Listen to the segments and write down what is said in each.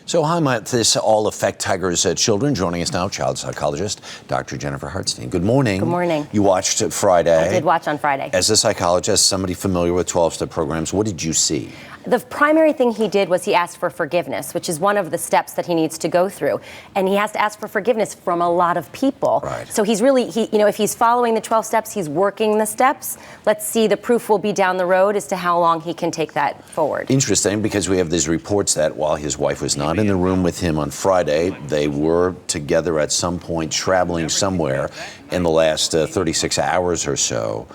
So how might this all affect Tiger's children? Joining us now, child psychologist Dr. Jennifer Hartstein. Good morning. Good morning. You watched it Friday. I did watch on Friday. As a psychologist, somebody familiar with 12-step programs, what did you see? The primary thing he did was he asked for forgiveness, which is one of the steps that he needs to go through. And he has to ask for forgiveness from a lot of people. Right. So he's really, if he's following the 12 steps, he's working the steps. Let's see, the proof will be down the road as to how long he can take that forward. Interesting, because we have these reports that while his wife was not in the room with him on Friday, they were together at some point traveling somewhere in the last 36 hours or so.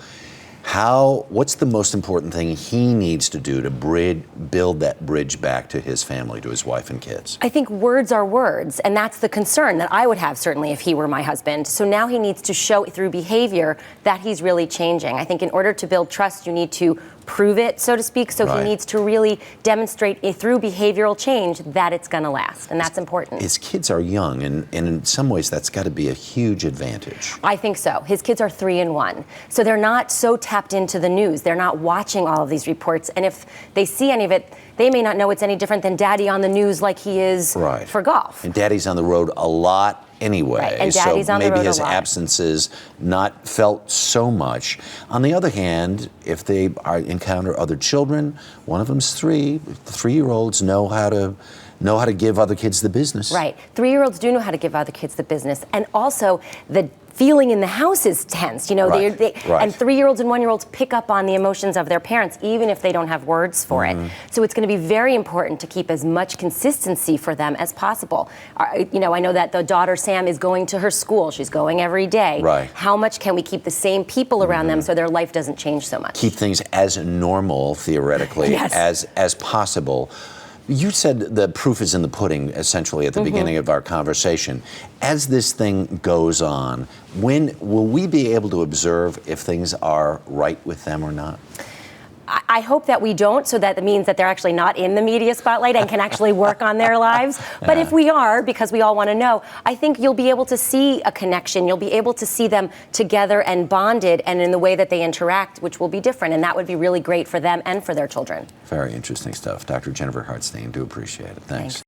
What's the most important thing he needs to do to build that bridge back to his family, to his wife and kids? I think words are words, and that's the concern that I would have, certainly, if he were my husband. So now he needs to show through behavior that he's really changing. I think in order to build trust, you need to prove it, so to speak. So Right. he needs to really demonstrate through behavioral change that it's going to last, and that's important. His kids are young, and in some ways that's got to be a huge advantage. I think so. His kids are 3 and 1. So they're not so tapped into the news. They're not watching all of these reports. And if they see any of it, they may not know it's any different than Daddy on the news like he is Right. for golf. And Daddy's on the road a lot anyway. Right. And Daddy's so on the maybe road his a lot. absence is not felt so much. On the other hand, if they encounter other children, one of them's 3, the 3-year-olds know how to give other kids the business. Right. 3-year-olds do know how to give other kids the business. And also, the feeling in the house is tense. Right. Right. And 3-year-olds and 1-year-olds pick up on the emotions of their parents, even if they don't have words for it. So it's going to be very important to keep as much consistency for them as possible. I know that the daughter, Sam, is going to her school. She's going every day. Right. How much can we keep the same people around them so their life doesn't change so much? Keep things as normal, theoretically, Yes. as possible. You said the proof is in the pudding, essentially, at the beginning of our conversation. As this thing goes on, when will we be able to observe if things are right with them or not? I hope that we don't, so that means that they're actually not in the media spotlight and can actually work on their lives. But if we are, because we all want to know, I think you'll be able to see a connection. You'll be able to see them together and bonded and in the way that they interact, which will be different. And that would be really great for them and for their children. Very interesting stuff. Dr. Jennifer Hartstein, do appreciate it. Thanks.